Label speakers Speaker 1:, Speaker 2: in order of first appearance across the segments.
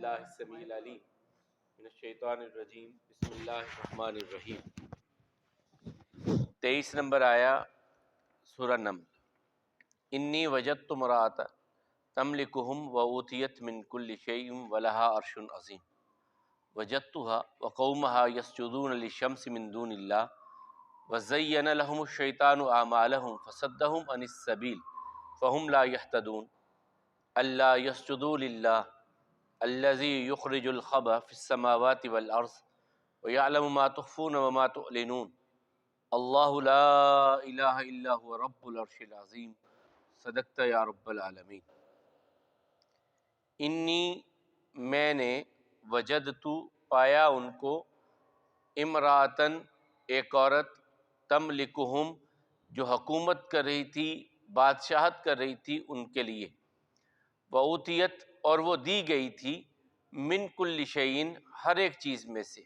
Speaker 1: باللہ السمیع العلیم من الشیطان الرجیم بسم اللہ الرحمن الرحیم 23 نمبر آیا سورہ نمل۔ انی وجدت امرأۃ تملکہم وأوتیت من کل شیء ولہا عرش عظیم وجدتها وقومها یسجدون للشمس من دون اللہ وزین لهم الشیطان اعمالهم فصدهم عن السبیل فهم لا يهتدون اللہ یسجدوا للہ الذی یخرج الخبأ فی السماوات والارض ویعلم ما تخفون وما تعلنون اللہ لا الہ الا هو رب العرش العظیم صدقت یا رب العالمین۔ انی میں نے وجدت پایا ان کو امراتن ایک عورت تملکہم جو حکومت کر رہی تھی بادشاہت کر رہی تھی ان کے لیے، وأوتیت اور وہ دی گئی تھی من کل شیء ہر ایک چیز میں سے،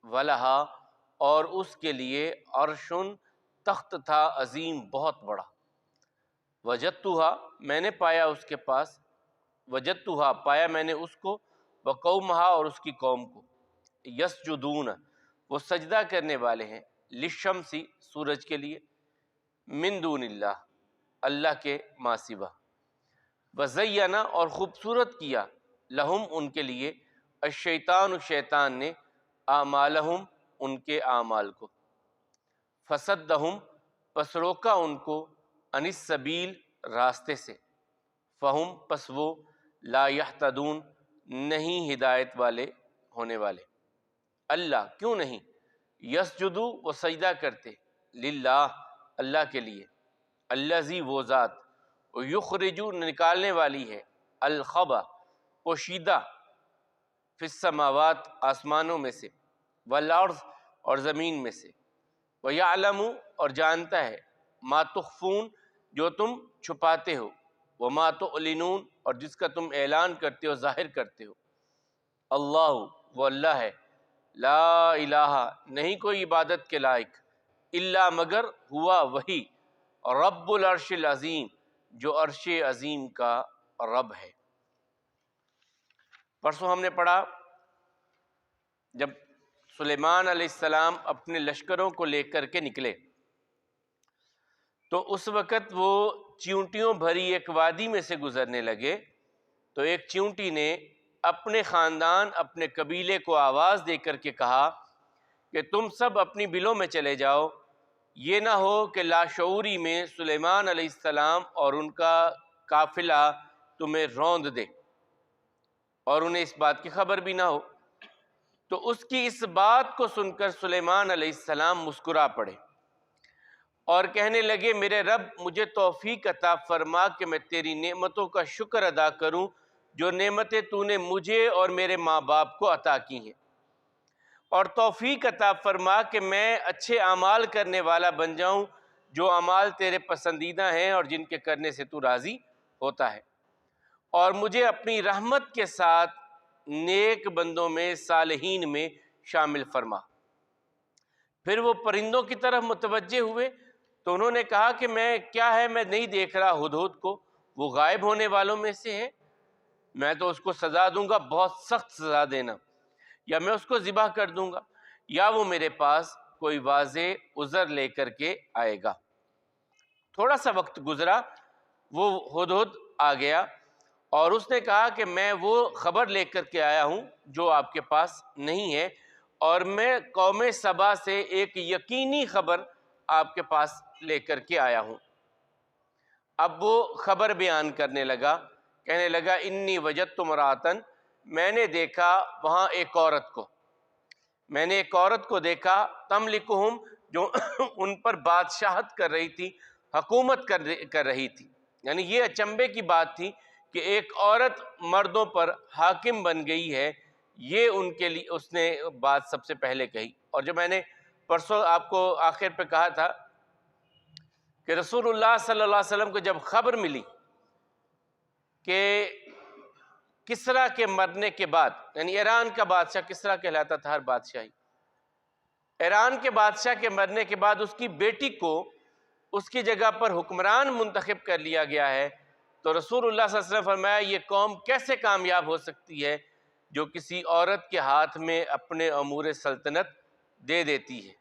Speaker 1: ولہا اور اس کے لیے عرشن تخت تھا عظیم بہت بڑا، وجدتها میں نے پایا اس کے پاس، وجدتها پایا میں نے اس کو، وقومها اور اس کی قوم کو، یسجدون وہ سجدہ کرنے والے ہیں، للشمس سورج کے لیے، من دون اللہ اللہ کے ما سوا، وزینا اور خوبصورت کیا، لہم ان کے لیے، الشیطان شیطان نے، اعمالہم ان کے اعمال کو، فصدہم پس روکا ان کو، عن السبیل راستے سے، فہم پس وہ، لا یہتدون نہیں ہدایت والے ہونے والے، اللہ کیوں نہیں، یسجدو وہ سجدہ کرتے، للہ اللہ کے لیے، الذی وہ ذات، یخرجو نکالنے والی ہے، الخبا پوشیدہ، فی السماوات آسمانوں میں سے، والارض اور زمین میں سے، ویعلم اور جانتا ہے، ما تخفون جو تم چھپاتے ہو، وما تعلنون اور جس کا تم اعلان کرتے ہو ظاہر کرتے ہو، اللہ وہ اللہ ہے، لا الہ نہیں کوئی عبادت کے لائق، الا مگر ہوا وہی، رب العرش العظیم جو عرش عظیم کا رب ہے۔ پرسوں ہم نے پڑھا جب سلیمان علیہ السلام اپنے لشکروں کو لے کر کے نکلے تو اس وقت وہ چیونٹیوں بھری ایک وادی میں سے گزرنے لگے، تو ایک چیونٹی نے اپنے خاندان اپنے قبیلے کو آواز دے کر کے کہا کہ تم سب اپنی بلوں میں چلے جاؤ، یہ نہ ہو کہ لاشعوری میں سلیمان علیہ السلام اور ان کا قافلہ تمہیں روند دے اور انہیں اس بات کی خبر بھی نہ ہو۔ تو اس کی اس بات کو سن کر سلیمان علیہ السلام مسکرا پڑے اور کہنے لگے میرے رب مجھے توفیق عطا فرما کہ میں تیری نعمتوں کا شکر ادا کروں جو نعمتیں تو نے مجھے اور میرے ماں باپ کو عطا کی ہیں، اور توفیق عطا فرما کہ میں اچھے اعمال کرنے والا بن جاؤں جو اعمال تیرے پسندیدہ ہیں اور جن کے کرنے سے تو راضی ہوتا ہے، اور مجھے اپنی رحمت کے ساتھ نیک بندوں میں صالحین میں شامل فرما۔ پھر وہ پرندوں کی طرف متوجہ ہوئے تو انہوں نے کہا کہ میں کیا ہے میں نہیں دیکھ رہا ہدہد کو، وہ غائب ہونے والوں میں سے ہے، میں تو اس کو سزا دوں گا، بہت سخت سزا دینا، یا میں اس کو ذبح کر دوں گا، یا وہ میرے پاس کوئی واضح عذر لے کر کے آئے گا۔ تھوڑا سا وقت گزرا، وہ ہدہد آ گیا اور اس نے کہا کہ میں وہ خبر لے کر کے آیا ہوں جو آپ کے پاس نہیں ہے، اور میں قوم سبا سے ایک یقینی خبر آپ کے پاس لے کر کے آیا ہوں۔ اب وہ خبر بیان کرنے لگا، کہنے لگا انی وجدت امرأۃ میں نے دیکھا وہاں ایک عورت کو، میں نے ایک عورت کو دیکھا تملکہم جو ان پر بادشاہت کر رہی تھی، حکومت کر رہی تھی، یعنی یہ اچنبے کی بات تھی کہ ایک عورت مردوں پر حاکم بن گئی ہے، یہ ان کے لیے اس نے بات سب سے پہلے کہی۔ اور جو میں نے پرسوں آپ کو آخر پہ کہا تھا کہ رسول اللہ صلی اللہ علیہ وسلم کو جب خبر ملی کہ کسریٰ کے مرنے کے بعد، یعنی ایران کا بادشاہ کسریٰ کہلاتا تھا ہر بادشاہی، ایران کے بادشاہ کے مرنے کے بعد اس کی بیٹی کو اس کی جگہ پر حکمران منتخب کر لیا گیا ہے، تو رسول اللہ صلی اللہ علیہ وسلم فرمایا یہ قوم کیسے کامیاب ہو سکتی ہے جو کسی عورت کے ہاتھ میں اپنے امور سلطنت دے دیتی ہے،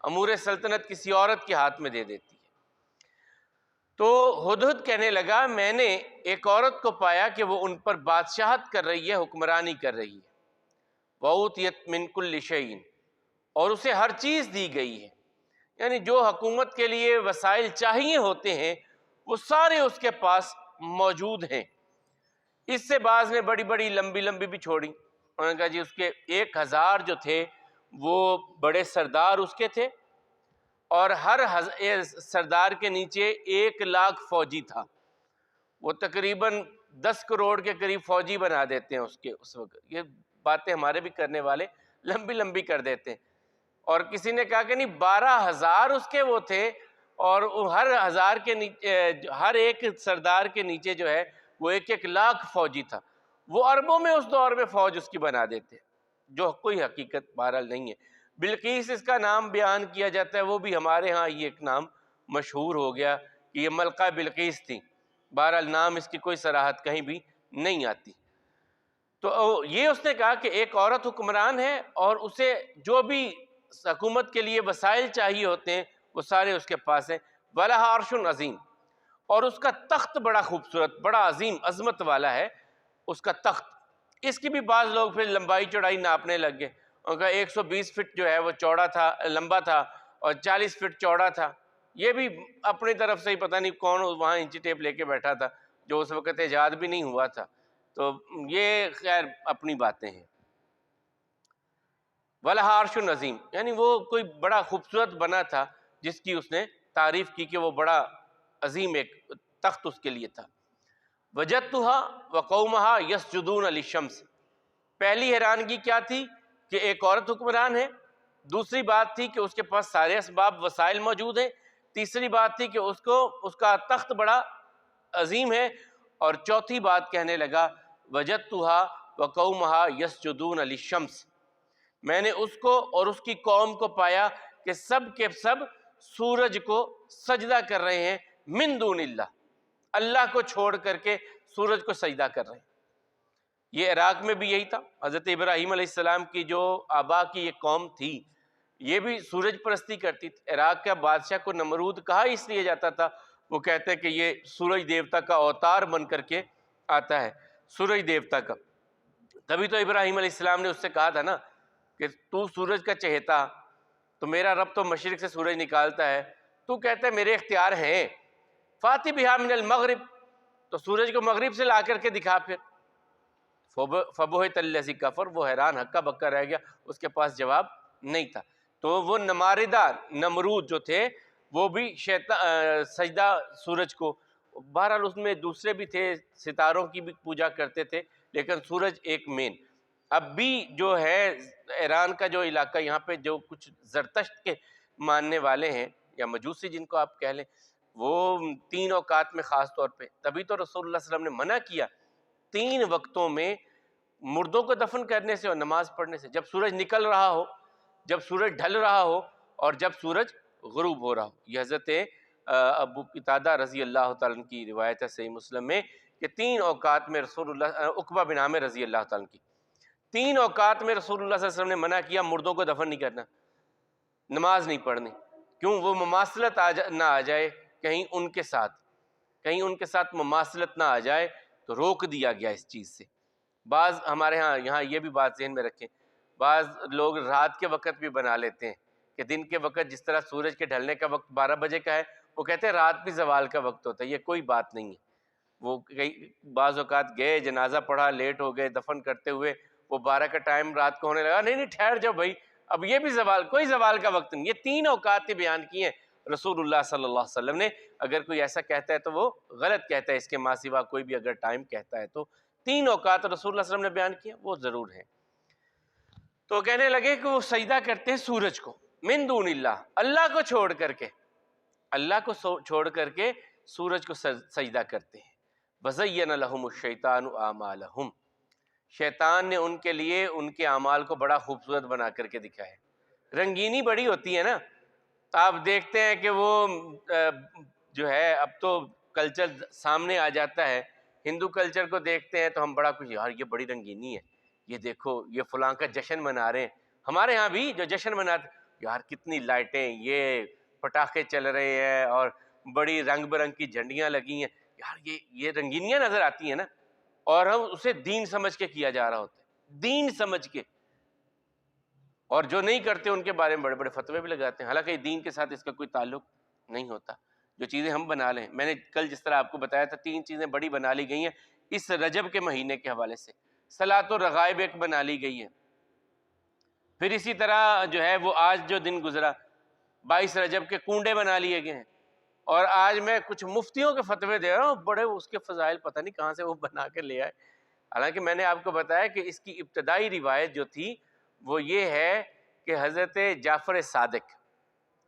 Speaker 1: امور سلطنت کسی عورت کے ہاتھ میں دے دیتی ہے۔ تو ہدہد کہنے لگا میں نے ایک عورت کو پایا کہ وہ ان پر بادشاہت کر رہی ہے، حکمرانی کر رہی ہے، وَأُوتِيَتْ مِن كُلِّ شَيْءٍ، اور اسے ہر چیز دی گئی ہے، یعنی جو حکومت کے لیے وسائل چاہیے ہوتے ہیں وہ سارے اس کے پاس موجود ہیں۔ اس سے بعض نے بڑی بڑی لمبی لمبی بھی چھوڑی، انہوں نے کہا جی اس کے 1000 جو تھے وہ بڑے سردار اس کے تھے، اور ہر سردار کے نیچے 1,00,000 فوجی تھا۔ وہ تقریباً 10 کروڑ کے قریب فوجی بنا دیتے ہیں اس وقت، یہ باتیں ہمارے بھی کرنے والے لمبی لمبی کر دیتے ہیں۔ اور کسی نے کہا کہ نہیں 12,000 اس کے وہ تھے، اور ہر ایک سردار کے نیچے جو ہے وہ 1,00,000 فوجی تھا۔ وہ اربوں میں اس دور میں فوج اس کی بنا دیتے، جو کوئی حقیقت بہرحال نہیں ہے۔ بلقیس اس کا نام بیان کیا جاتا ہے، وہ بھی ہمارے ہاں یہ ایک نام مشہور ہو گیا کہ یہ ملکہ بلقیس تھی، بہرحال نام اس کی کوئی صراحت کہیں بھی نہیں آتی۔ تو یہ اس نے کہا کہ ایک عورت حکمران ہے اور اسے جو بھی حکومت کے لیے وسائل چاہیے ہوتے ہیں وہ سارے اس کے پاس ہیں، وَلَهَا عَرْشٌ عَظِيمٌ، اور اس کا تخت بڑا خوبصورت، بڑا عظیم عظمت والا ہے اس کا تخت۔ اس کی بھی بعض لوگ پھر لمبائی چوڑائی ناپنے لگ گئے، ان کا 120 فٹ جو ہے وہ چوڑا تھا، لمبا تھا، اور 40 فٹ چوڑا تھا۔ یہ بھی اپنی طرف سے ہی پتہ نہیں کون وہاں انچی ٹیپ لے کے بیٹھا تھا، جو اس وقت ایجاد بھی نہیں ہوا تھا، تو یہ خیر اپنی باتیں ہیں۔ وَلَهَا عَرْشٌ عَظِيمٌ، یعنی وہ کوئی بڑا خوبصورت بنا تھا جس کی اس نے تعریف کی کہ وہ بڑا عظیم ایک تخت اس کے لیے تھا۔ وَجَدتُّهَا وَقَوْمَهَا يَسْجُدُونَ لِلشَّمْسِ، پہلی حیرانگی کیا تھی کہ ایک عورت حکمران ہے، دوسری بات تھی کہ اس کے پاس سارے اسباب وسائل موجود ہیں، تیسری بات تھی کہ اس کا تخت بڑا عظیم ہے، اور چوتھی بات کہنے لگا وَجَدتُّهَا وَقَوْمَهَا يَسْجُدُونَ لِلشَّمْسِ، میں نے اس کو اور اس کی قوم کو پایا کہ سب کے سب سورج کو سجدہ کر رہے ہیں، من دون اللہ، اللہ کو چھوڑ کر کے سورج کو سجدہ کر رہے ہیں۔ یہ عراق میں بھی یہی تھا، حضرت ابراہیم علیہ السلام کی جو آبا کی یہ قوم تھی یہ بھی سورج پرستی کرتی تھی۔ عراق کا بادشاہ کو نمرود کہا اس لیے جاتا تھا، وہ کہتے ہیں کہ یہ سورج دیوتا کا اوتار بن کر کے آتا ہے، سورج دیوتا کا۔ تبھی تو ابراہیم علیہ السلام نے اس سے کہا تھا نا کہ تو سورج کا چہیتا، تو میرا رب تو مشرق سے سورج نکالتا ہے، تو کہتا ہے میرے اختیار ہیں، فاتی بہا من المغرب، تو سورج کو مغرب سے لا کر کے دکھا پھر۔ فبہت الذی کفر، وہ حیران ہکا بکا رہ گیا، اس کے پاس جواب نہیں تھا۔ تو وہ نماردہ نمرود جو تھے وہ بھی سجدہ سورج کو، بہرحال اس میں دوسرے بھی تھے، ستاروں کی بھی پوجا کرتے تھے، لیکن سورج ایک مین۔ اب بھی جو ہے ایران کا جو علاقہ، یہاں پہ جو کچھ زرتشت کے ماننے والے ہیں یا مجوسی جن کو آپ کہہ لیں، وہ 3 اوقات میں خاص طور پہ، تبھی تو رسول اللہ صلی اللہ علیہ وسلم نے منع کیا 3 وقتوں میں مردوں کو دفن کرنے سے اور نماز پڑھنے سے، جب سورج نکل رہا ہو، جب سورج ڈھل رہا ہو، اور جب سورج غروب ہو رہا ہو۔ یہ حضرت ابو قتادہ رضی اللہ تعالیٰ عنہ کی روایت ہے صحیح مسلم میں کہ 3 اوقات میں رسول اللہ، عقبہ بن عامر رضی اللہ تعالیٰ عنہ کی 3 اوقات میں رسول اللہ صلی اللہ علیہ وسلم نے منع کیا مردوں کو دفن نہیں کرنا، نماز نہیں پڑھنی، کیوں؟ وہ مماثلت نہ آ جائے کہیں ان کے ساتھ مماثلت نہ آ جائے، تو روک دیا گیا اس چیز سے۔ بعض ہمارے ہاں یہاں یہ بھی بات ذہن میں رکھیں، بعض لوگ رات کے وقت بھی بنا لیتے ہیں کہ دن کے وقت جس طرح سورج کے ڈھلنے کا وقت 12 بجے کا ہے، وہ کہتے ہیں رات بھی زوال کا وقت ہوتا ہے، یہ کوئی بات نہیں ہے۔ وہ بعض اوقات گئے، جنازہ پڑھا، لیٹ ہو گئے دفن کرتے ہوئے، وہ 12 کا ٹائم رات کو ہونے لگا، نہیں ٹھہر جاؤ بھائی، اب یہ بھی کوئی زوال کا وقت نہیں۔ یہ 3 اوقات ہی بیان کیے ہیں رسول اللہ صلی اللہ علیہ وسلم نے۔ اگر کوئی ایسا کہتا ہے تو وہ غلط کہتا ہے، اس کے ماں سوا کوئی بھی اگر ٹائم کہتا ہے تو 3 اوقات رسول اللہ صلی اللہ علیہ وسلم نے بیان کیے، وہ ضرور ہیں۔ تو کہنے لگے کہ وہ سجدہ کرتے ہیں سورج کو، من دون اللہ، اللہ کو چھوڑ کر کے، اللہ کو چھوڑ کر کے سورج کو سجدہ کرتے ہیں۔ وَزَيَّنَ لَهُمُ الشَّيْطَانُ أَعْمَالَهُمْ، شیطان نے ان کے لیے ان کے اعمال کو بڑا خوبصورت بنا کر کے دکھایا۔ رنگینی بڑی ہوتی ہے نا، آپ دیکھتے ہیں کہ وہ جو ہے اب تو کلچر سامنے آ جاتا ہے، ہندو کلچر کو دیکھتے ہیں تو ہم بڑا خوش، یار یہ بڑی رنگینی ہے، یہ دیکھو یہ فلاں کا جشن منا رہے ہیں. ہمارے ہاں بھی جو جشن مناتے یار کتنی لائٹیں یہ پٹاخے چل رہے ہیں اور بڑی رنگ برنگ کی جھنڈیاں لگی ہیں, یار یہ رنگینیاں نظر آتی ہیں نا, اور ہم اسے دین سمجھ کے کیا جا رہا ہوتا ہے, دین سمجھ کے. اور جو نہیں کرتے ان کے بارے میں بڑے بڑے فتوے بھی لگاتے ہیں, حالانکہ دین کے ساتھ اس کا کوئی تعلق نہیں ہوتا. جو چیزیں ہم بنا لیں, میں نے کل جس طرح آپ کو بتایا تھا 3 چیزیں بڑی بنا لی گئی ہیں اس رجب کے مہینے کے حوالے سے. صلاۃ الرغائب ایک بنا لی گئی ہے, پھر اسی طرح جو ہے وہ آج جو دن گزرا 22 رجب کے کنڈے بنا لیے گئے ہیں, اور آج میں کچھ مفتیوں کے فتوے دے رہا ہوں, بڑے اس کے فضائل پتہ نہیں کہاں سے وہ بنا کے لے آئے. حالانکہ میں نے آپ کو بتایا کہ اس کی ابتدائی روایت جو تھی وہ یہ ہے کہ حضرت جعفر صادق,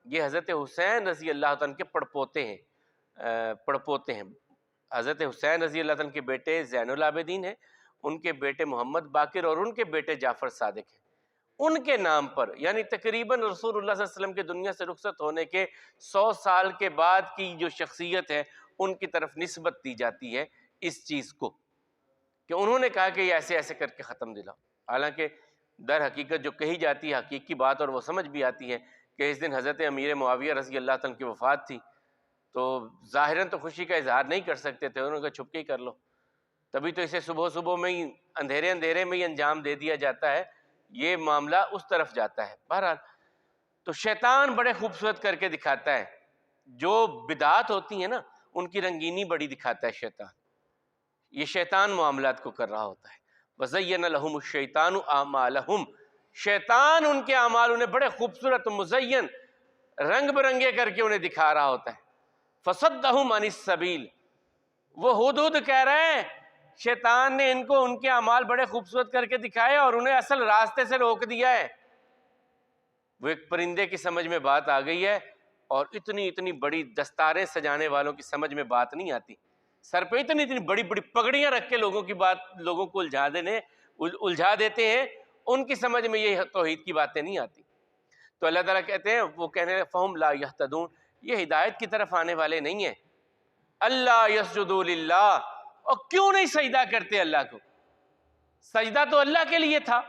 Speaker 1: یہ حضرت حسین رضی اللہ تعالیٰ کے پڑپوتے ہیں. حضرت حسین رضی اللہ تعالیٰ کے بیٹے زین العابدین ہیں, ان کے بیٹے محمد باقر اور ان کے بیٹے جعفر صادق ہیں. ان کے نام پر یعنی تقریباً رسول اللہ صلی اللہ علیہ وسلم کے دنیا سے رخصت ہونے کے 100 سال کے بعد کی جو شخصیت ہے ان کی طرف نسبت دی جاتی ہے اس چیز کو, کہ انہوں نے کہا کہ یہ ایسے ایسے کر کے ختم دلاؤ. حالانکہ در حقیقت جو کہی جاتی ہے حقیقی بات, اور وہ سمجھ بھی آتی ہے کہ اس دن حضرت امیر معاویہ رضی اللہ تعالیٰ کی وفات تھی, تو ظاہراً تو خوشی کا اظہار نہیں کر سکتے تھے, انہوں نے کہا چھپ کے ہی کر لو, تبھی تو اسے صبح میں ہی اندھیرے میں ہی انجام دے دیا جاتا ہے, یہ معاملہ اس طرف جاتا ہے. بہرحال تو شیطان بڑے خوبصورت کر کے دکھاتا ہے, جو بدعات ہوتی ہیں نا ان کی رنگینی بڑی دکھاتا ہے شیطان. یہ شیطان معاملات کو کر رہا ہوتا ہے. وَزَيَّنَ لَهُمُ الشَّيْطَانُ أَعْمَالَهُمْ, شیطان ان کے اعمال انہیں بڑے خوبصورت مزین رنگ برنگے کر کے انہیں دکھا رہا ہوتا ہے. فَصَدَّهُمْ عَنِ السَّبِيلِ, وہ ہدہد کہہ رہے ہیں شیطان نے ان کو ان کے اعمال بڑے خوبصورت کر کے دکھائے اور انہیں اصل راستے سے روک دیا ہے. وہ ایک پرندے کی سمجھ میں بات آ گئی ہے, اور اتنی بڑی دستاریں سجانے والوں کی سمجھ میں بات نہیں آتی. سر پہ اتنی بڑی بڑی پگڑیاں رکھ کے لوگوں کو الجھا دیتے ہیں, ان کی سمجھ میں یہ توحید کی باتیں نہیں آتی. تو اللہ تعالیٰ کہتے ہیں, وہ کہنے لگے فَهُمْ لَا يَهْتَدُونَ, یہ ہدایت کی طرف آنے والے نہیں ہیں. اللہ يَسْجُدُوا لِلَّهِ, اور کیوں نہیں سجدہ کرتے اللہ کو؟ سجدہ تو اللہ کے لیے تھا,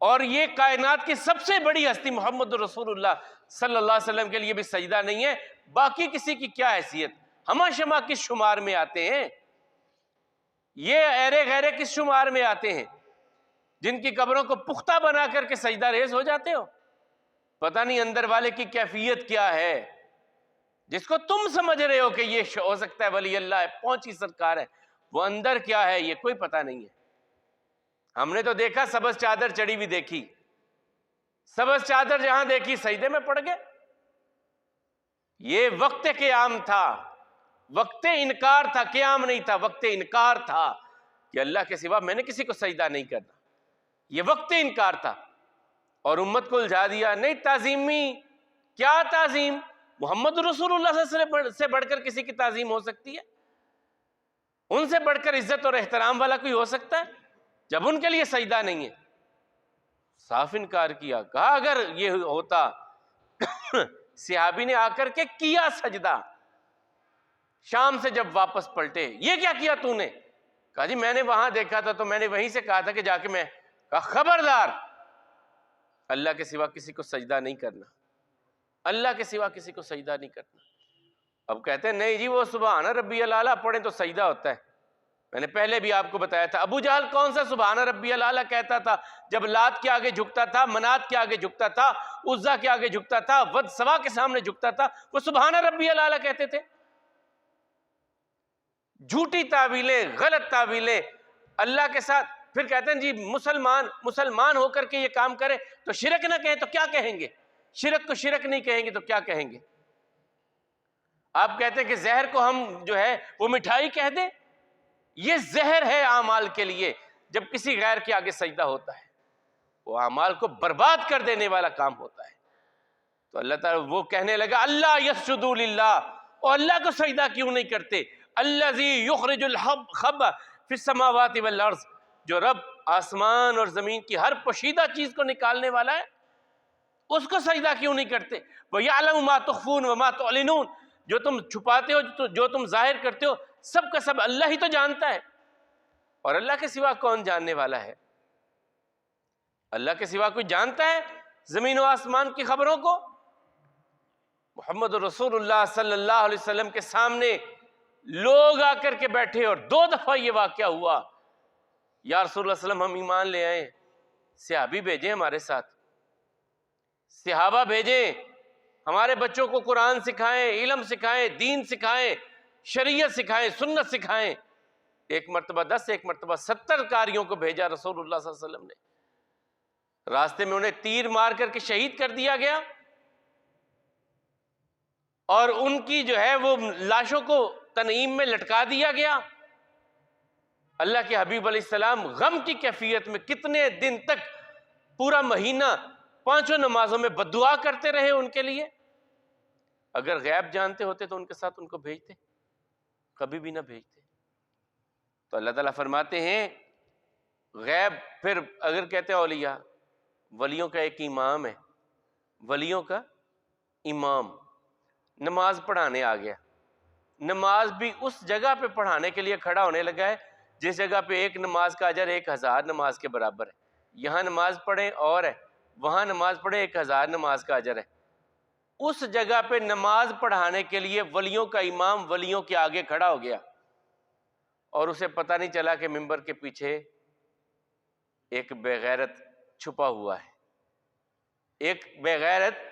Speaker 1: اور یہ کائنات کی سب سے بڑی ہستی محمد رسول اللہ صلی اللہ علیہ وسلم کے لیے بھی سجدہ نہیں ہے. باقی کسی کی کیا حیثیت, ہمہ شمع کس شمار میں آتے ہیں, یہ ایرے غیرے کس شمار میں آتے ہیں, جن کی قبروں کو پختہ بنا کر کے سجدہ ریز ہو جاتے ہو. پتہ نہیں اندر والے کی کیفیت کیا ہے, جس کو تم سمجھ رہے ہو کہ یہ ہو سکتا ہے ولی اللہ ہے, پہنچی سرکار ہے, وہ اندر کیا ہے یہ کوئی پتہ نہیں ہے. ہم نے تو دیکھا سبز چادر چڑھی ہوئی دیکھی, سبز چادر جہاں دیکھی سجدے میں پڑ گئے. یہ وقت قیام تھا, وقت انکار تھا, قیام نہیں تھا, وقت انکار تھا کہ اللہ کے سوا میں نے کسی کو سجدہ نہیں کرنا. یہ وقت انکار تھا, اور امت کو الجھا دیا. نہیں تعظیمی, کیا تعظیم؟ محمد رسول اللہ صلی اللہ علیہ وسلم سے بڑھ کر کسی کی تعظیم ہو سکتی ہے؟ ان سے بڑھ کر عزت اور احترام والا کوئی ہو سکتا ہے جب ان کے لیے سجدہ نہیں ہے؟ صاف انکار کیا. کہا اگر یہ ہوتا, صحابی نے آ کر کے کیا سجدہ, شام سے جب واپس پلٹے, یہ کیا کیا تو نے؟ کہا جی میں نے وہاں دیکھا تھا, تو میں نے وہیں سے کہا تھا کہ جا کے میں. کہا خبردار, اللہ کے سوا کسی کو سجدہ نہیں کرنا, اللہ کے سوا کسی کو سجدہ نہیں کرنا. اب کہتے ہیں نہیں جی وہ سبحان ربی الاعلیٰ پڑھیں تو سجدہ ہوتا ہے. میں نے پہلے بھی آپ کو بتایا تھا, ابو جہل کون سا سبحان ربی الاعلیٰ کہتا تھا جب لات کے آگے جھکتا تھا, منات کے آگے جھکتا تھا, عزا کے آگے جھکتا تھا, ود سوا کے سامنے جھکتا تھا, وہ سبحان ربی الاعلیٰ کہتے تھے. جھوٹی تعویلیں, غلط تعویلیں اللہ کے ساتھ. پھر کہتے ہیں جی مسلمان ہو کر کے یہ کام کرے تو شرک نہ کہیں تو کیا کہیں گے؟ شرک کو شرک نہیں کہیں گے تو کیا کہیں گے؟ آپ کہتے ہیں کہ زہر کو ہم جو ہے وہ مٹھائی کہہ دیں. یہ زہر ہے اعمال کے لیے. جب کسی غیر کے آگے سجدہ ہوتا ہے وہ اعمال کو برباد کر دینے والا کام ہوتا ہے. تو اللہ تعالیٰ وہ کہنے لگا اللہ یسجدوا للہ, اور اللہ کو سجدہ کیوں نہیں کرتے؟ الذی یخرج الخب فی السماوات والارض, جو رب آسمان اور زمین کی ہر پوشیدہ چیز کو نکالنے والا ہے, اس کو سجدہ کیوں نہیں کرتے؟ وَيَعْلَمُ مَا تُخْفُونَ وَمَا تُعْلِنُونَ, جو تم چھپاتے ہو جو تم ظاہر کرتے ہو سب کا سب اللہ ہی تو جانتا ہے. اور اللہ کے سوا کون جاننے والا ہے؟ اللہ کے سوا کوئی جانتا ہے زمین و آسمان کی خبروں کو؟ محمد رسول اللہ صلی اللہ علیہ وسلم کے سامنے لوگ آ کر کے بیٹھے اور 2 دفعہ یہ واقعہ ہوا، یا رسول اللہ صلی اللہ علیہ وسلم ہم ایمان لے آئیں، صحابی بھیجیں ہمارے ساتھ، صحابہ بھیجیں، ہمارے بچوں کو قرآن سکھائیں، علم سکھائیں، دین سکھائیں، شریعت سکھائیں، سنت سکھائیں۔ 1 مرتبہ 10، 1 مرتبہ 70 قاریوں کو بھیجا رسول اللہ صلی اللہ علیہ وسلم نے۔ راستے میں انہیں تیر مار کر کے شہید کر دیا گیا، اور ان کی جو ہے وہ لاشوں کو تنعیم میں لٹکا دیا گیا۔ اللہ کے حبیب علیہ السلام غم کی کیفیت میں کتنے دن تک، پورا مہینہ 5 نمازوں میں بددعا کرتے رہے ان کے لیے۔ اگر غیب جانتے ہوتے تو ان کے ساتھ ان کو بھیجتے؟ کبھی بھی نہ بھیجتے۔ تو اللہ تعالیٰ فرماتے ہیں غیب، پھر اگر کہتے ہیں اولیاء، ولیوں کا ایک امام ہے، ولیوں کا امام نماز پڑھانے آ گیا، نماز بھی اس جگہ پہ پڑھانے کے لیے کھڑا ہونے لگا ہے جس جگہ پہ 1 نماز کا اجر 1000 نماز کے برابر ہے۔ یہاں نماز پڑھیں اور ہے، وہاں نماز پڑھیں 1000 نماز کا اجر ہے۔ اس جگہ پہ نماز پڑھانے کے لیے ولیوں کا امام ولیوں کے آگے کھڑا ہو گیا، اور اسے پتہ نہیں چلا کہ منبر کے پیچھے ایک بے غیرت چھپا ہوا ہے، ایک بے غیرت،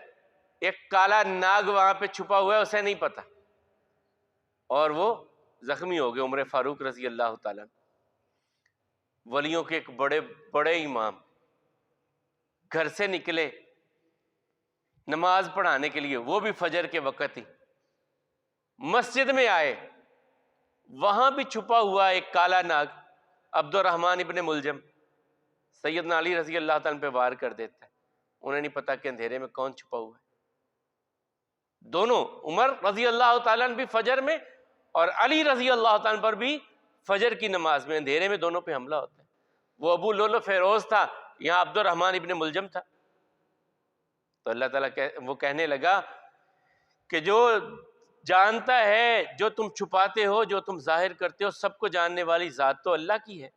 Speaker 1: ایک کالا ناگ وہاں پہ چھپا ہوا ہے، اسے نہیں پتا، اور وہ زخمی ہو گئے۔ عمر فاروق رضی اللہ تعالیٰ، ولیوں کے ایک بڑے امام، گھر سے نکلے نماز پڑھانے کے لیے، وہ بھی فجر کے وقت ہی، مسجد میں آئے، وہاں بھی چھپا ہوا ایک کالا ناگ، عبد الرحمن ابن ملجم، سیدنا علی رضی اللہ تعالیٰ پہ وار کر دیتا ہے۔ انہیں نہیں پتا کہ اندھیرے میں کون چھپا ہوا ہے۔ دونوں، عمر رضی اللہ تعالیٰ بھی فجر میں، اور علی رضی اللہ تعالیٰ پر بھی فجر کی نماز میں، اندھیرے میں دونوں پہ حملہ ہوتا ہے۔ وہ ابو لولو فیروز تھا، یہاں عبد الرحمن ابن ملجم تھا۔ تو اللہ تعالیٰ وہ کہنے لگا کہ جو جانتا ہے، جو تم چھپاتے ہو، جو تم ظاہر کرتے ہو، سب کو جاننے والی ذات تو اللہ کی ہے۔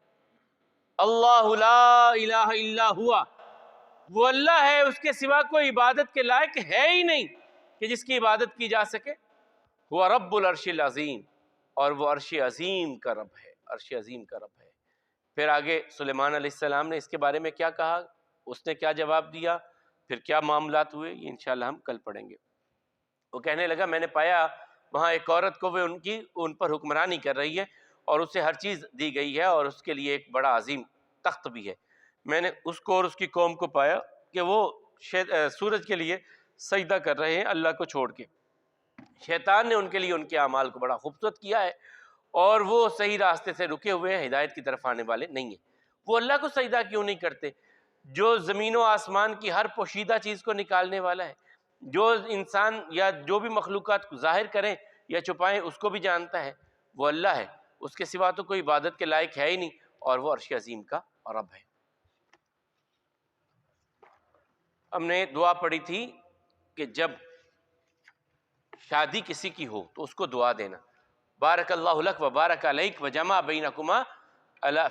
Speaker 1: اللہ لا الہ الا ہوا، وہ اللہ ہے، اس کے سوا کوئی عبادت کے لائق ہے ہی نہیں کہ جس کی عبادت کی جا سکے۔ وہ رب العرش العظیم، اور وہ عرش عظیم کا رب ہے، عرش عظیم کا رب ہے۔ پھر آگے سلیمان علیہ السلام نے اس کے بارے میں کیا کہا، اس نے کیا جواب دیا، پھر کیا معاملات ہوئے، یہ انشاءاللہ ہم کل پڑھیں گے۔ وہ کہنے لگا میں نے پایا وہاں ایک عورت کو، وہ ان پر حکمرانی کر رہی ہے، اور اسے ہر چیز دی گئی ہے، اور اس کے لیے ایک بڑا عظیم تخت بھی ہے۔ میں نے اس کو اور اس کی قوم کو پایا کہ وہ سورج کے لیے سجدہ کر رہے ہیں اللہ کو چھوڑ کے۔ شیطان نے ان کے لیے ان کے اعمال کو بڑا خوبصورت کیا ہے، اور وہ صحیح راستے سے رکے ہوئے ہیں، ہدایت کی طرف آنے والے نہیں ہیں۔ وہ اللہ کو سجدہ کیوں نہیں کرتے جو زمین و آسمان کی ہر پوشیدہ چیز کو نکالنے والا ہے، جو انسان یا جو بھی مخلوقات کو ظاہر کریں یا چھپائیں اس کو بھی جانتا ہے؟ وہ اللہ ہے، اس کے سوا تو کوئی عبادت کے لائق ہے ہی نہیں، اور وہ عرش عظیم کا رب ہے۔ ہم نے دعا پڑھی تھی کہ جب شادی کسی کی ہو تو اس کو دعا دینا، بارک اللہ لک و بارک علیک و جمع بینکما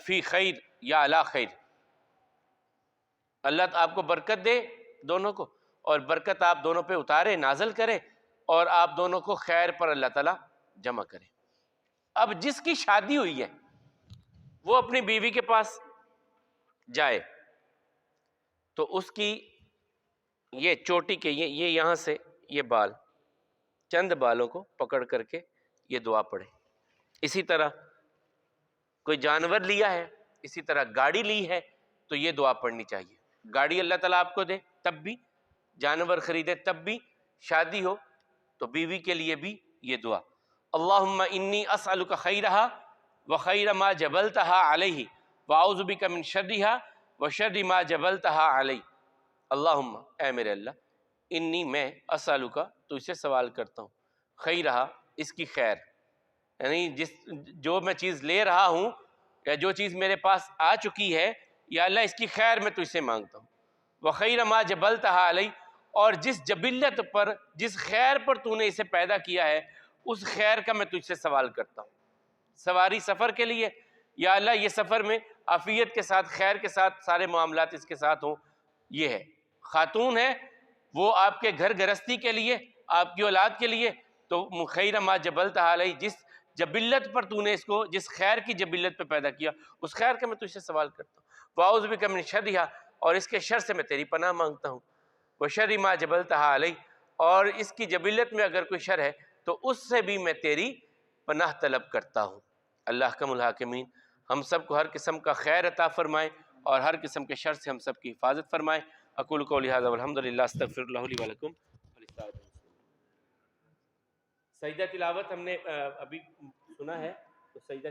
Speaker 1: فی خیر یا علی خیر، اللہ آپ کو برکت دے دونوں کو، اور برکت آپ دونوں پہ اتارے، نازل کرے، اور آپ دونوں کو خیر پر اللہ تعالیٰ جمع کرے۔ اب جس کی شادی ہوئی ہے وہ اپنی بیوی کے پاس جائے تو اس کی یہ چوٹی کے یہ یہاں سے یہ بال، چند بالوں کو پکڑ کر کے یہ دعا پڑھے۔ اسی طرح کوئی جانور لیا ہے، اسی طرح گاڑی لی ہے تو یہ دعا پڑھنی چاہیے۔ گاڑی اللہ تعالیٰ آپ کو دے تب بھی، جانور خریدے تب بھی، شادی ہو تو بیوی کے لیے بھی یہ دعا، اللہم انی اسألک خیرہا و خیر ما جبلتہا علیہ واعوذ بک من شرہا و شر ما جبلتہا علیہ۔ اللہم، اے میرے اللہ، انی میں اسألک، تو اسے سوال کرتا ہوں، خیرہا، اس کی خیر، یعنی جو میں چیز لے رہا ہوں یا جو چیز میرے پاس آ چکی ہے، یا اللہ اس کی خیر میں تجھ سے مانگتا ہوں، وخیر ما جبلتہا علیہ، اور جس جبلت پر، جس خیر پر تو نے اسے پیدا کیا ہے، اس خیر کا میں تجھ سے سوال کرتا ہوں۔ سواری سفر کے لیے یا اللہ یہ سفر میں عافیت کے ساتھ، خیر کے ساتھ سارے معاملات اس کے ساتھ ہوں. یہ ہے خاتون ہے، وہ آپ کے گھر گرستی کے لیے، آپ کی اولاد کے لیے، تو خیر ما جبلتھا علیہ، جس جبلت پر تو نے اس کو، جس خیر کی جبلت پہ پیدا کیا، اس خیر کا میں تجھ سے سوال کرتا ہوں. واعوذ بک من شرھا، اور اس کے شر سے میں تیری پناہ مانگتا ہوں. وشر ما جبلتھا علیہ، اور اس کی جبلت میں اگر کوئی شر ہے تو اس سے بھی میں تیری پناہ طلب کرتا ہوں. اللہ احکم الحاکمین ہم سب کو ہر قسم کا خیر عطا فرمائے اور ہر قسم کے شر سے ہم سب کی حفاظت فرمائے. اقول قولی ھذا والحمد للہ، استغفر اللہ لی ولکم. سجدہ تلاوت ہم نے ابھی سنا ہے، تو سجدہ